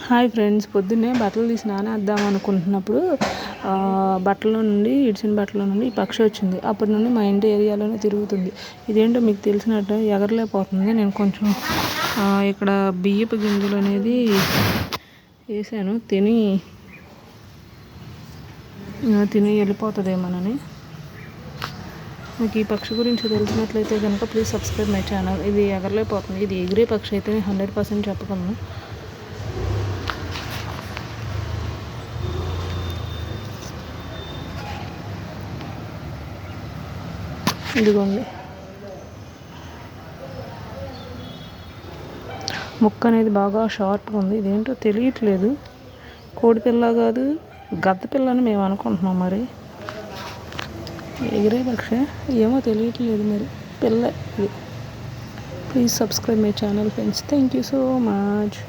Hi friends, పొద్దున్నే బట్టలు తీసి నానేద్దాం అనుకుంటున్నప్పుడు బట్టల నుండి ఇడిచిన బట్టల నుండి ఈ పక్షి వచ్చింది. అప్పటి నుండి మా ఇంటి ఏరియాలోనే తిరుగుతుంది. ఇదేంటో మీకు తెలిసినట్టు ఎగరలేకపోతుంది. నేను కొంచెం ఇక్కడ బియ్యపు గింజలు అనేది వేసాను, తిని వెళ్ళిపోతుందేమోనని. మీకు ఈ పక్షి గురించి తెలిసినట్లయితే కనుక ప్లీజ్ సబ్స్క్రైబ్ మై ఛానల్. ఇది ఎగరలేకపోతుంది. ఇది ఎగిరే పక్షి అయితే 100% చెప్పగలను. ఇదిగోండి, ముక్క అనేది బాగా షార్ప్గా ఉంది. ఇదేంటో తెలియట్లేదు. కోడి పిల్ల కాదు, గద్ద పిల్ల అని మేము అనుకుంటున్నాం. మరి ఎగిరే పక్షి ఏమో తెలియట్లేదు. మరి పిల్ల ఇది. Please subscribe my channel friends. Thank you so much.